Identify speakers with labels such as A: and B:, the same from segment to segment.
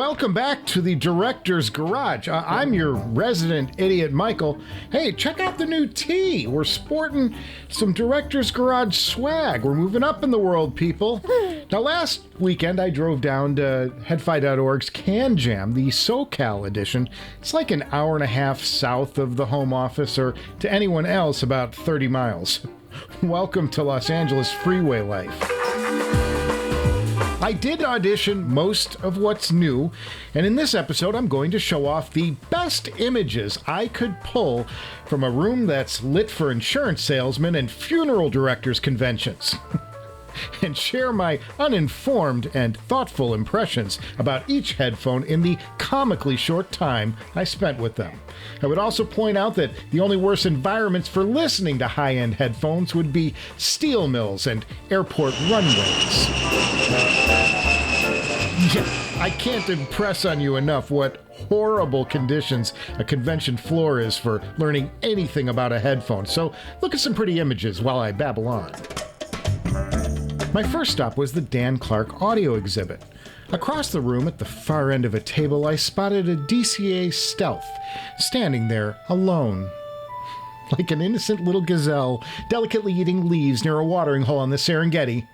A: welcome back to the Director's Garage. I'm your resident idiot, Michael. Hey, check out the new tee. We're sporting some Director's Garage swag. We're moving up in the world, people. Now, last weekend, I drove down to Headfi.org's CanJam, the SoCal edition. It's like an hour and a half south of the home office, or to anyone else, about 30 miles. Welcome to Los Angeles freeway life. I did audition most of what's new, and in this episode I'm going to show off the best images I could pull from a room that's lit for insurance salesmen and funeral directors conventions. And share my uninformed and thoughtful impressions about each headphone in the comically short time I spent with them. I would also point out that the only worse environments for listening to high-end headphones would be steel mills and airport runways. Yeah, I can't impress on you enough what horrible conditions a convention floor is for learning anything about a headphone, so look at some pretty images while I babble on. My first stop was the Dan Clark audio exhibit. Across the room at the far end of a table, I spotted a DCA Stealth, standing there alone. Like an innocent little gazelle, delicately eating leaves near a watering hole on the Serengeti.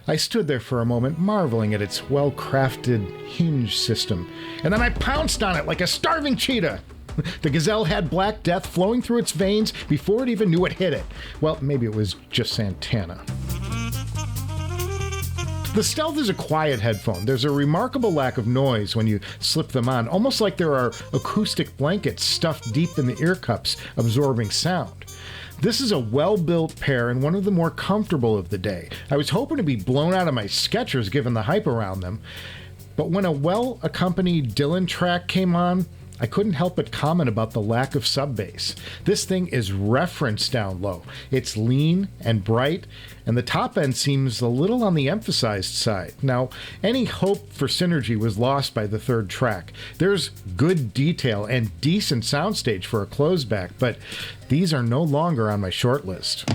A: I stood there for a moment, marveling at its well-crafted hinge system, and then I pounced on it like a starving cheetah. The gazelle had black death flowing through its veins before it even knew it hit it. Well, maybe it was just Santana. The Stealth is a quiet headphone. There's a remarkable lack of noise when you slip them on, almost like there are acoustic blankets stuffed deep in the ear cups, absorbing sound. This is a well-built pair and one of the more comfortable of the day. I was hoping to be blown out of my Skechers given the hype around them, but when a well-accompanied Dylan track came on, I couldn't help but comment about the lack of sub bass. This thing is referenced down low. It's lean and bright, and the top end seems a little on the emphasized side. Now, any hope for synergy was lost by the third track. There's good detail and decent soundstage for a closeback, but these are no longer on my short list.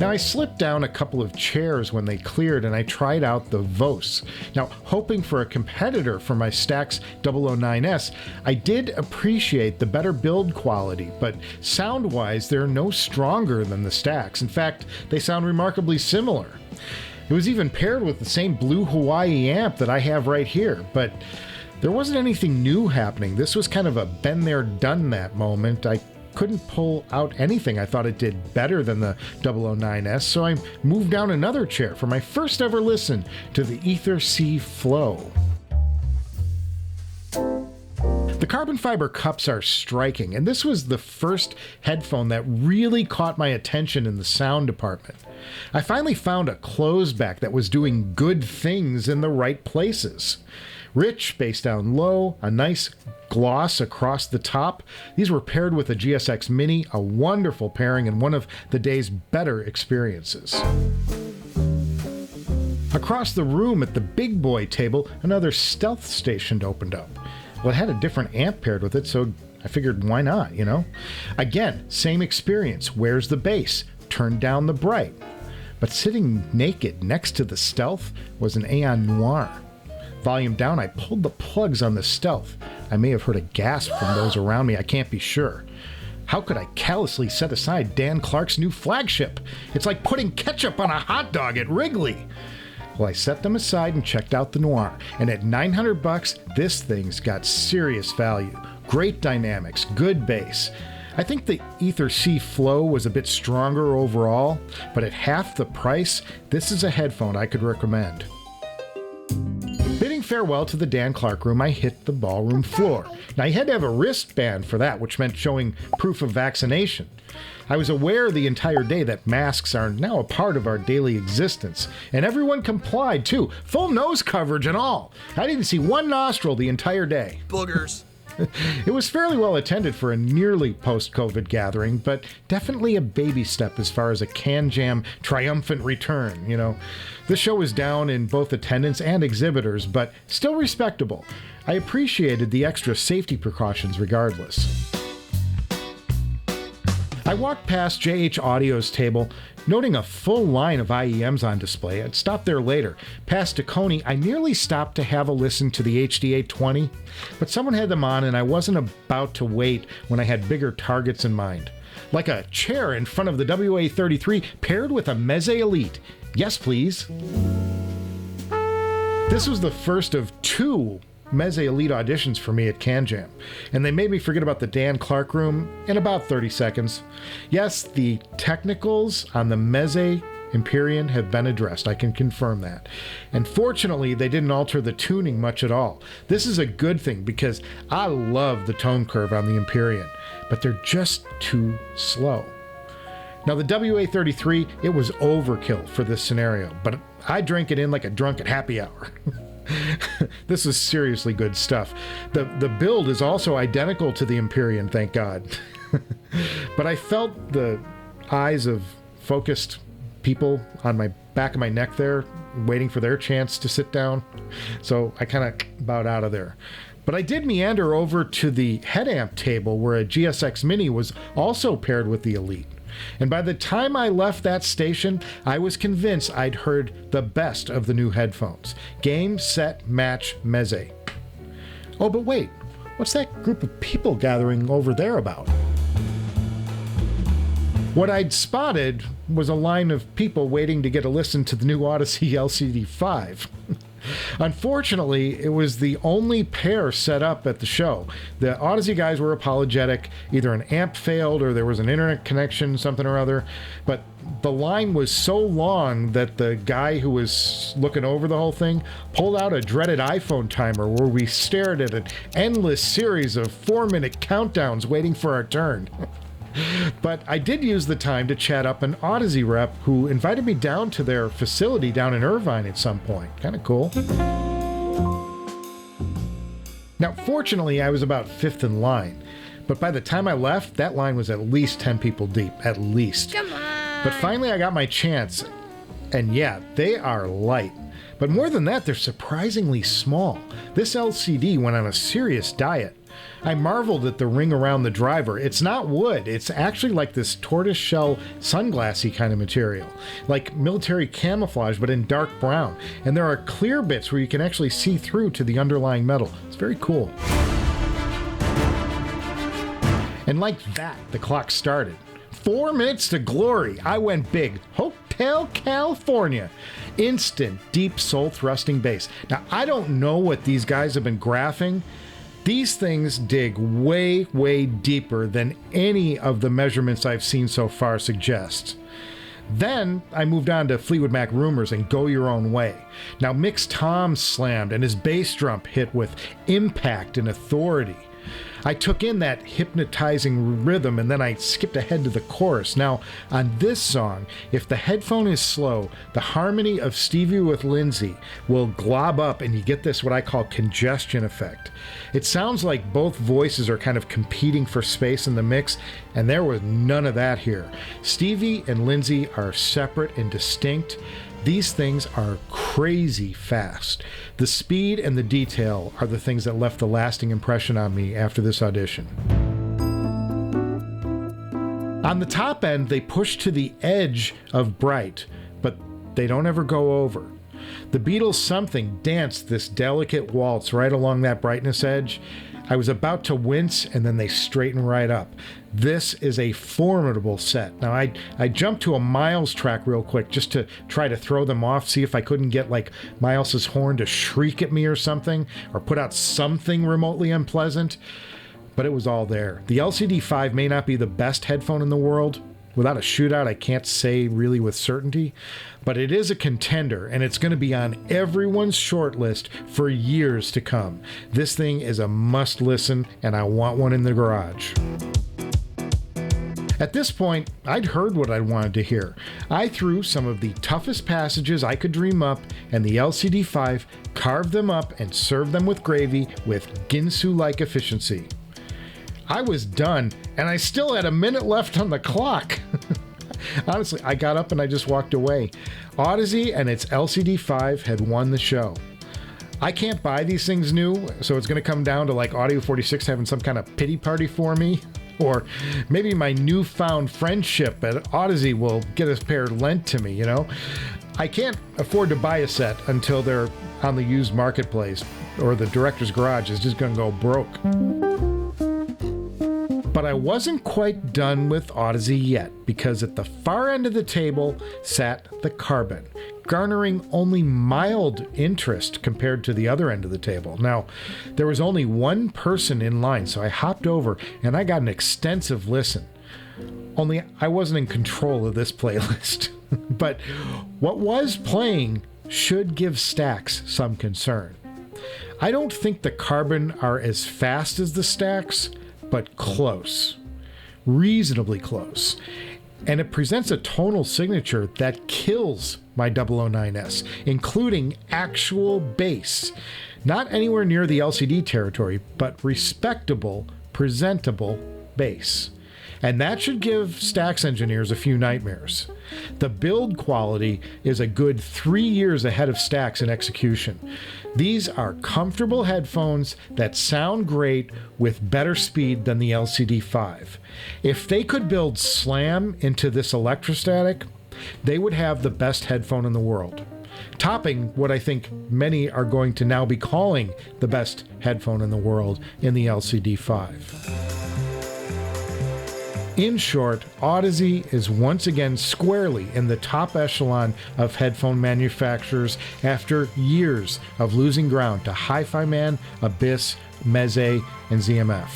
A: Now, I slipped down a couple of chairs when they cleared and I tried out the Vos. Now, hoping for a competitor for my STAX S009s, I did appreciate the better build quality, but sound-wise, they're no stronger than the STAX. In fact, they sound remarkably similar. It was even paired with the same blue Hawaii amp that I have right here, but there wasn't anything new happening. This was kind of a been there, done that moment. I couldn't pull out anything I thought it did better than the S009s, so I moved down another chair for my first ever listen to the Ether C Flow. The carbon fiber cups are striking, and this was the first headphone that really caught my attention in the sound department. I finally found a closeback that was doing good things in the right places. Rich bass down low, a nice gloss across the top. These were paired with a GSX Mini, a wonderful pairing and one of the day's better experiences. Across the room at the big boy table, another Stealth station opened up. Well, it had a different amp paired with it, so I figured why not, you know? Again, same experience. Where's the bass? Turn down the bright. But sitting naked next to the Stealth was an Aeon Noire. Volume down, I pulled the plugs on the Stealth. I may have heard a gasp from those around me, I can't be sure. How could I callously set aside Dan Clark's new flagship? It's like putting ketchup on a hot dog at Wrigley. Well, I set them aside and checked out the Noire, and at $900, this thing's got serious value. Great dynamics, good bass. I think the Ether C Flow was a bit stronger overall, but at half the price, this is a headphone I could recommend. Bidding farewell to the Dan Clark room, I hit the ballroom floor. Now, you had to have a wristband for that, which meant showing proof of vaccination. I was aware the entire day that masks are now a part of our daily existence, and everyone complied too, full nose coverage and all. I didn't see one nostril the entire day.
B: Boogers.
A: It was fairly well attended for a nearly post-COVID gathering, but definitely a baby step as far as a CanJam triumphant return, you know. The show was down in both attendance and exhibitors, but still respectable. I appreciated the extra safety precautions regardless. I walked past JH Audio's table, noting a full line of IEMs on display. I'd stopped there later. Past Deconi, I nearly stopped to have a listen to the HD820, but someone had them on and I wasn't about to wait when I had bigger targets in mind. Like a chair in front of the WA33 paired with a Meze Elite. Yes, please. This was the first of 2 Meze Elite auditions for me at CanJam, and they made me forget about the Dan Clark room in about 30 seconds. Yes, the technicals on the Meze Empyrean have been addressed, I can confirm that. And fortunately, they didn't alter the tuning much at all. This is a good thing because I love the tone curve on the Empyrean, but they're just too slow. Now the WA33, it was overkill for this scenario, but I drank it in like a drunk at happy hour. This is seriously good stuff. The build is also identical to the Empyrean, thank God. But I felt the eyes of focused people on my back of my neck there, waiting for their chance to sit down. So I kind of bowed out of there. But I did meander over to the head amp table where a GSX Mini was also paired with the Elite. And by the time I left that station, I was convinced I'd heard the best of the new headphones. Game, set, match, Meze. Oh, but wait, what's that group of people gathering over there about? What I'd spotted was a line of people waiting to get a listen to the new Audeze LCD-5. Unfortunately, it was the only pair set up at the show. The Audeze guys were apologetic. Either an amp failed or there was an internet connection, something or other. But the line was so long that the guy who was looking over the whole thing pulled out a dreaded iPhone timer where we stared at an endless series of 4-minute countdowns waiting for our turn. But I did use the time to chat up an Audeze rep who invited me down to their facility down in Irvine at some point. Kind of cool. Now, fortunately, I was about 5th in line. But by the time I left, that line was at least 10 people deep. At least.
B: Come on!
A: But finally, I got my chance. And yeah, they are light. But more than that, they're surprisingly small. This LCD went on a serious diet. I marveled at the ring around the driver. It's not wood. It's actually like this tortoiseshell sunglassy kind of material. Like military camouflage, but in dark brown. And there are clear bits where you can actually see through to the underlying metal. It's very cool. And like that, the clock started. 4 minutes to glory. I went big. Hotel California. Instant, deep soul thrusting bass. Now, I don't know what these guys have been graphing. These things dig way, way deeper than any of the measurements I've seen so far suggest. Then I moved on to Fleetwood Mac Rumors and Go Your Own Way. Now Mick's tom slammed and his bass drum hit with impact and authority. I took in that hypnotizing rhythm and then I skipped ahead to the chorus. Now, on this song, if the headphone is slow, the harmony of Stevie with Lindsay will glob up and you get this what I call congestion effect. It sounds like both voices are kind of competing for space in the mix, and there was none of that here. Stevie and Lindsay are separate and distinct. These things are crazy fast. The speed and the detail are the things that left the lasting impression on me after this audition. On the top end, they push to the edge of bright, but they don't ever go over. The Beatles' Something danced this delicate waltz right along that brightness edge. I was about to wince, and then they straighten right up. This is a formidable set. Now, I jumped to a Miles track real quick just to try to throw them off, see if I couldn't get, like, Miles's horn to shriek at me or something, or put out something remotely unpleasant. But it was all there. The LCD-5 may not be the best headphone in the world. Without a shootout, I can't say really with certainty, but it is a contender, and it's going to be on everyone's short list for years to come. This thing is a must listen, and I want one in the garage. At this point, I'd heard what I wanted to hear. I threw some of the toughest passages I could dream up, and the LCD-5 carved them up and served them with gravy with Ginsu-like efficiency. I was done, and I still had a minute left on the clock. Honestly, I got up and I just walked away. Audeze and its LCD-5 had won the show. I can't buy these things new, so it's going to come down to like Audio 46 having some kind of pity party for me, Or maybe my newfound friendship at Audeze will get a pair lent to me, you know? I can't afford to buy a set until they're on the used marketplace, or the director's garage is just gonna go broke. But I wasn't quite done with Audeze yet, because at the far end of the table sat the Carbon, garnering only mild interest compared to the other end of the table. Now, there was only one person in line, so I hopped over and I got an extensive listen. Only I wasn't in control of this playlist. But what was playing should give STAX some concern. I don't think the Carbon are as fast as the STAX, but close, reasonably close. And it presents a tonal signature that kills my 009s, including actual bass. Not anywhere near the LCD territory, but respectable, presentable bass. And that should give STAX engineers a few nightmares. The build quality is a good 3 years ahead of STAX in execution. These are comfortable headphones that sound great with better speed than the LCD-5. If they could build slam into this electrostatic, they would have the best headphone in the world, topping what I think many are going to now be calling the best headphone in the world in the LCD-5. In short, Audeze is once again squarely in the top echelon of headphone manufacturers after years of losing ground to Hi-Fi Man, Abyss, Meze, and ZMF.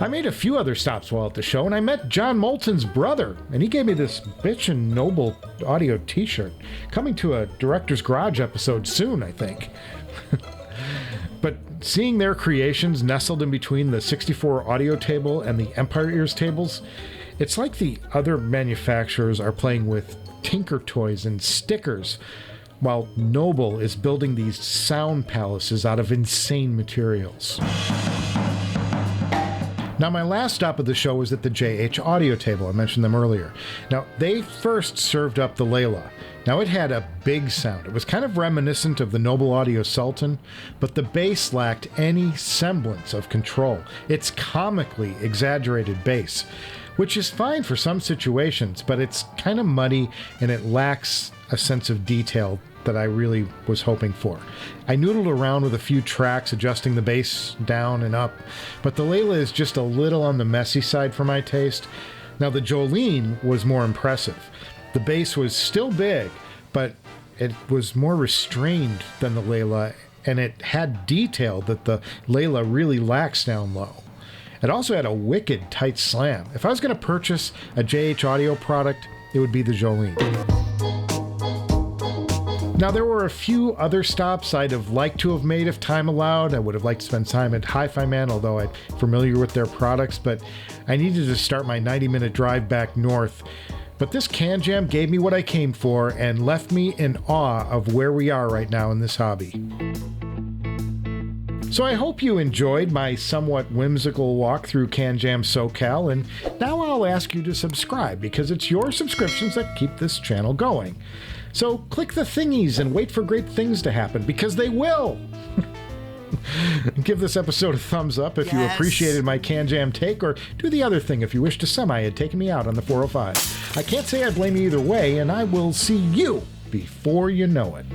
A: I made a few other stops while at the show, and I met John Moulton's brother, and he gave me this Bitchin' Noble audio t-shirt, coming to a Director's Garage episode soon, I think. But seeing their creations nestled in between the 64 audio table and the Empire Ears tables, it's like the other manufacturers are playing with Tinker Toys and stickers, while Noble is building these sound palaces out of insane materials. Now, my last stop of the show was at the JH Audio table. I mentioned them earlier. Now, they first served up the Layla. Now, it had a big sound. It was kind of reminiscent of the Noble Audio Sultan, but the bass lacked any semblance of control. It's comically exaggerated bass, which is fine for some situations, but it's kind of muddy and it lacks a sense of detail that I really was hoping for. I noodled around with a few tracks, adjusting the bass down and up, but the Layla is just a little on the messy side for my taste. Now, the Jolene was more impressive. The bass was still big, but it was more restrained than the Layla, and it had detail that the Layla really lacks down low. It also had a wicked tight slam. If I was going to purchase a JH Audio product, it would be the Jolene. Now, there were a few other stops I'd have liked to have made if time allowed. I would have liked to spend time at Hi-Fi Man, although I'm familiar with their products, but I needed to start my 90-minute drive back north. But this CanJam gave me what I came for and left me in awe of where we are right now in this hobby. So I hope you enjoyed my somewhat whimsical walk through CanJam SoCal, and now I'll ask you to subscribe, because it's your subscriptions that keep this channel going. So click the thingies and wait for great things to happen, because they will! Give this episode a thumbs up if you appreciated my CanJam take, or do the other thing if you wish to semi had taken me out on the 405. I can't say I blame you either way, and I will see you before you know it.